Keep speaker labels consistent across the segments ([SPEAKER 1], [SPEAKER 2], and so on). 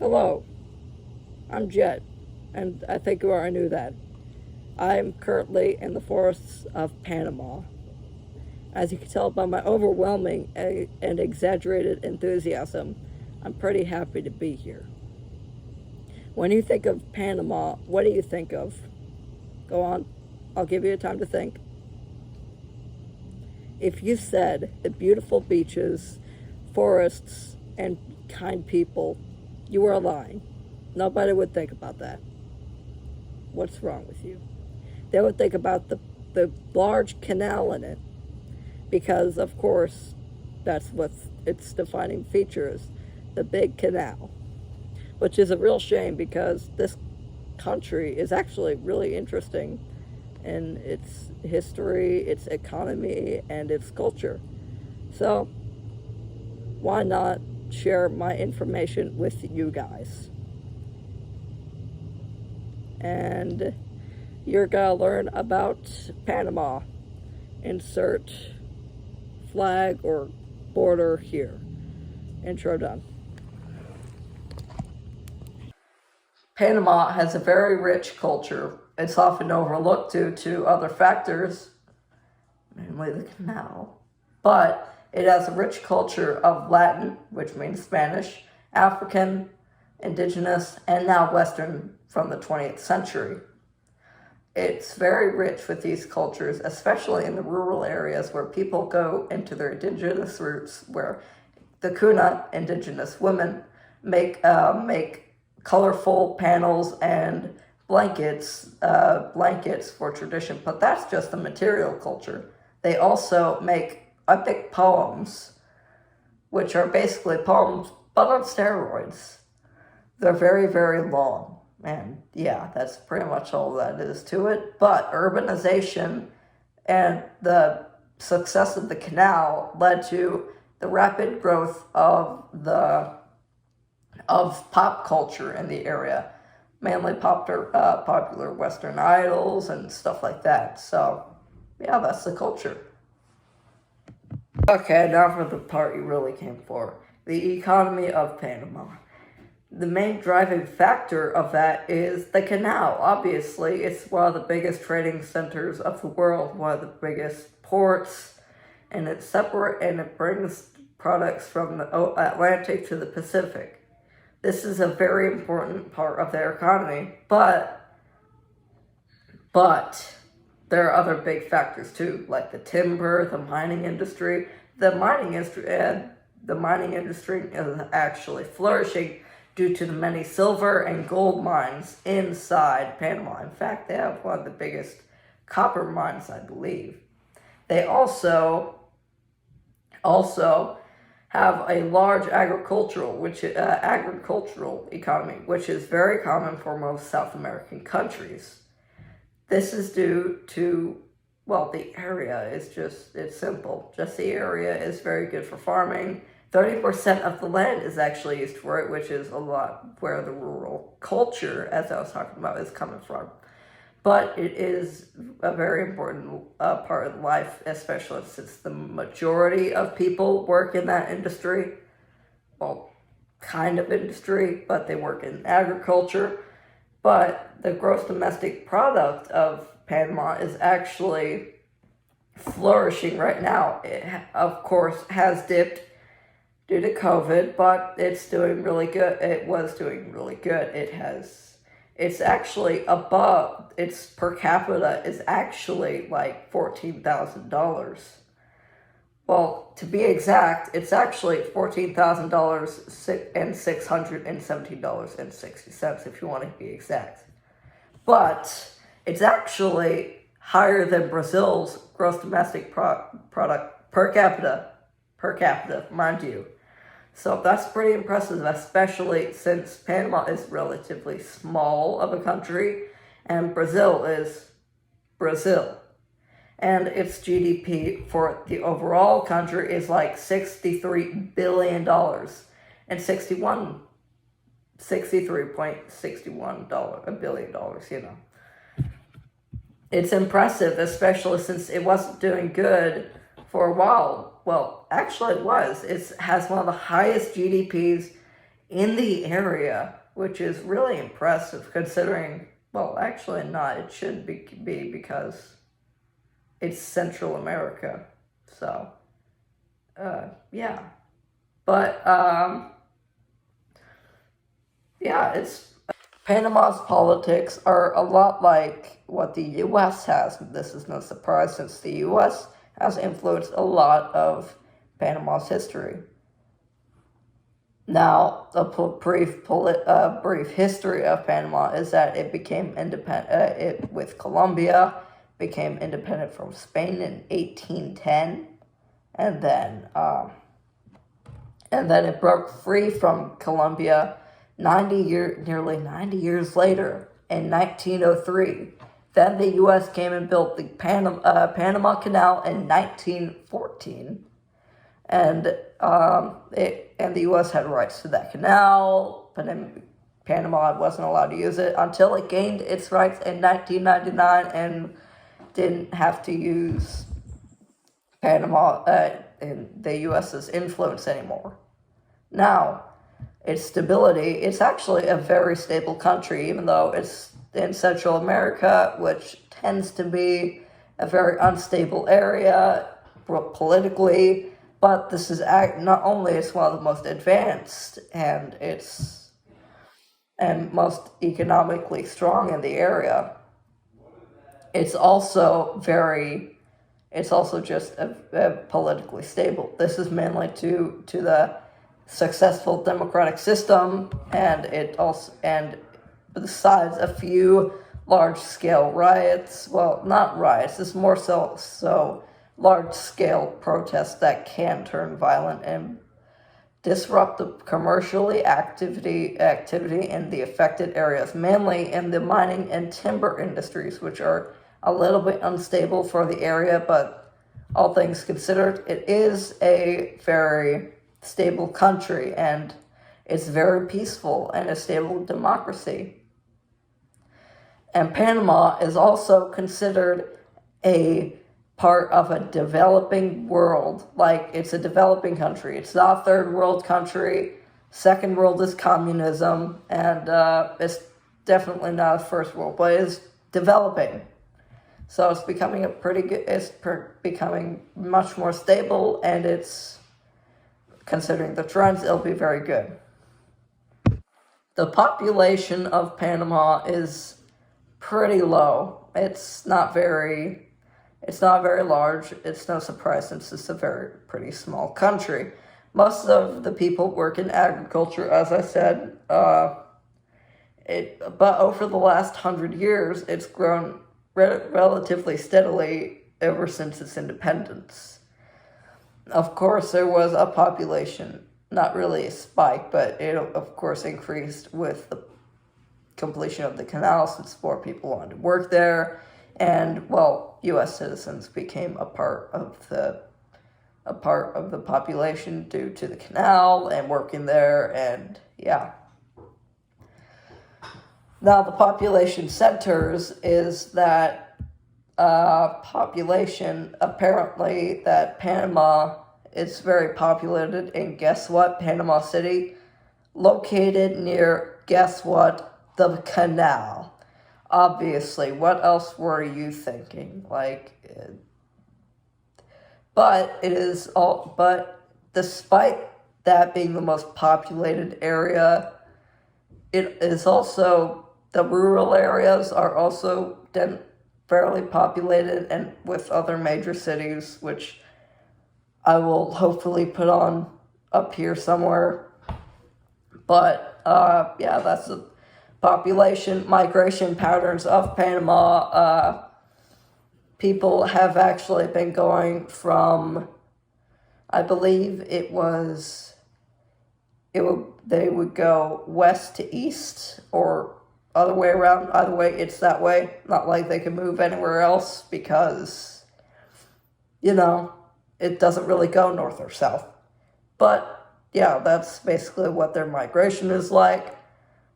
[SPEAKER 1] Hello, I'm Jet, and I think you already knew that. I'm currently in the forests of Panama. As you can tell by my overwhelming and exaggerated enthusiasm, I'm pretty happy to be here. When you think of Panama, what do you think of? Go on, I'll give you time to think. If you said the beautiful beaches, forests, and kind people, you were lying. Nobody would think about that. What's wrong with you? They would think about the large canal in it because, of course, that's what its defining feature is, the big canal, which is a real shame because this country is actually really interesting in its history, its economy, and its culture. So, why not share my information with you guys? And you're gonna learn about Panama. Insert flag or border here. Intro done. Panama has a very rich culture. It's often overlooked due to other factors, namely the canal. But it has a rich culture of Latin, which means Spanish, African, Indigenous, and now Western from the 20th century. It's very rich with these cultures, especially in the rural areas where people go into their indigenous roots, where the Kuna, indigenous women, make colorful panels and blankets for tradition. But that's just the material culture. They also make epic poems, which are basically poems but on steroids. They're very, very long. And yeah, that's pretty much all that is to it. But urbanization and the success of the canal led to the rapid growth of pop culture in the area, mainly popular Western idols and stuff like that. So yeah, that's the culture. Okay, now for the part you really came for, the economy of Panama. The main driving factor of that is the canal. Obviously, it's one of the biggest trading centers of the world, one of the biggest ports, and it brings products from the Atlantic to the Pacific. This is a very important part of their economy, but there are other big factors too, like the timber, the mining industry. The mining industry is actually flourishing due to the many silver and gold mines inside Panama. In fact, they have one of the biggest copper mines, I believe. They also have a large agricultural economy, which is very common for most South American countries. This is due to, well, the area is it's simple. Just the area is very good for farming. 30% of the land is actually used for it, which is a lot where the rural culture, as I was talking about, is coming from. But it is a very important part of life, especially since the majority of people work in that industry. Well, kind of industry, but they work in agriculture. But the gross domestic product of Panama is actually flourishing right now. It, of course, has dipped due to COVID, but it's doing really good. It was doing really good. It's actually above, its per capita is actually like $14,000. Well, to be exact, it's actually $14,000 and $617.60 if you want to be exact. But it's actually higher than Brazil's gross domestic product per capita, mind you. So that's pretty impressive, especially since Panama is relatively small of a country and Brazil is Brazil. And its GDP for the overall country is like $63 billion and $63.61 billion, you know. It's impressive, especially since it wasn't doing good for a while. Well, actually it was. It has one of the highest GDPs in the area, which is really impressive considering, well, actually not, it should be because it's Central America. So, yeah. But, yeah, it's Panama's politics are a lot like what the U.S. has. This is no surprise since the U.S. has influenced a lot of Panama's history. Now, a brief history of Panama is that it became independent. It with Colombia became independent from Spain in 1810, and then it broke free from Colombia nearly 90 years later in 1903. Then the U.S. came and built the Panama Canal in 1914, and the U.S. had rights to that canal, but then Panama wasn't allowed to use it until it gained its rights in 1999 and didn't have to use Panama in the U.S.'s influence anymore. Now, its stability, it's actually a very stable country, even though it's in Central America, which tends to be a very unstable area politically. But this is not only it's one of the most advanced and most economically strong in the area. It's also just politically stable. This is mainly to the successful democratic system, and besides a few large-scale riots, well, not riots, it's more so large-scale protests that can turn violent and disrupt the commercially activity in the affected areas, mainly in the mining and timber industries, which are a little bit unstable for the area, but all things considered, it is a very stable country, and it's very peaceful and a stable democracy. And Panama is also considered a part of a developing world. Like, it's a developing country. It's not a third world country. Second world is communism, and it's definitely not a first world, but it's developing. So it's becoming becoming much more stable, and it's, considering the trends, it'll be very good. The population of Panama is pretty low. It's not very large. It's no surprise since it's a pretty small country. Most of the people work in agriculture, as I said. But over the last 100 years, it's grown relatively steadily ever since its independence. Of course, there was a population, not really a spike, but it of course increased with the completion of the canal, since more people wanted to work there, and well, U.S. citizens became a part of the population due to the canal and working there, and yeah. Now, the population centers is that population, apparently, that Panama is very populated in, guess what, Panama City, located near, guess what, the canal. Obviously, what else were you thinking? But despite that being the most populated area, it is also, the rural areas are also fairly populated, and with other major cities, which I will hopefully put on up here somewhere. But yeah, that's the population migration patterns of Panama. People have actually been going from, I believe they would go west to east, or other way around. Either way, it's that way. Not like they can move anywhere else, because, it doesn't really go north or south. But yeah, that's basically what their migration is like.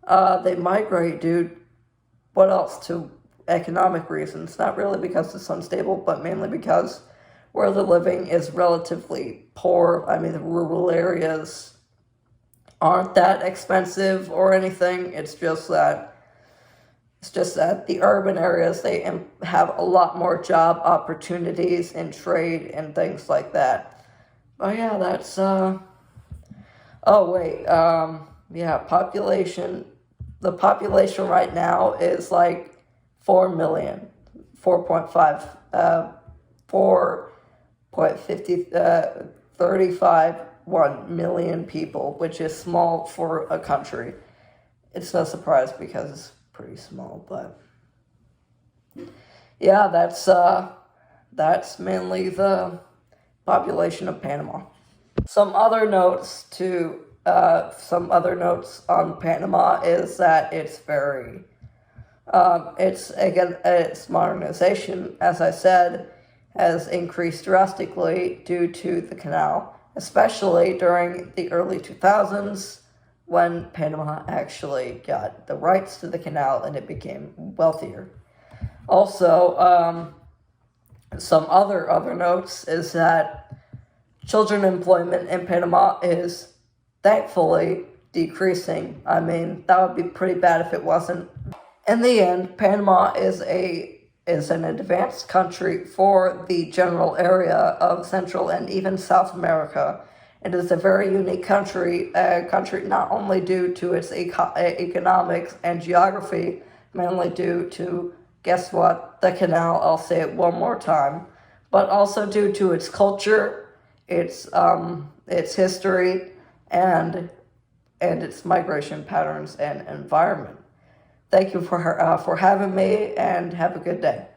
[SPEAKER 1] They migrate, what else? To economic reasons. Not really because it's unstable, but mainly because where they're living is relatively poor. I mean, the rural areas, aren't that expensive or anything. It's just that the urban areas, they have a lot more job opportunities in trade and things like that. But yeah, that's oh wait, yeah, population. The population right now is like 4 million, 4.5, 4.50, 1 million people, which is small for a country. It's no surprise because it's pretty small, but yeah, that's mainly the population of Panama. Some other notes on Panama is that its modernization, as I said, has increased drastically due to the canal, especially during the early 2000s when Panama actually got the rights to the canal and it became wealthier. Also, some other notes is that children employment in Panama is thankfully decreasing. I mean, that would be pretty bad if it wasn't. In the end, Panama is an advanced country for the general area of Central and even South America. It is a very unique country, not only due to its economics and geography, mainly due to, guess what, the canal, I'll say it one more time, but also due to its culture, its history, and its migration patterns and environment. Thank you for having me, and have a good day.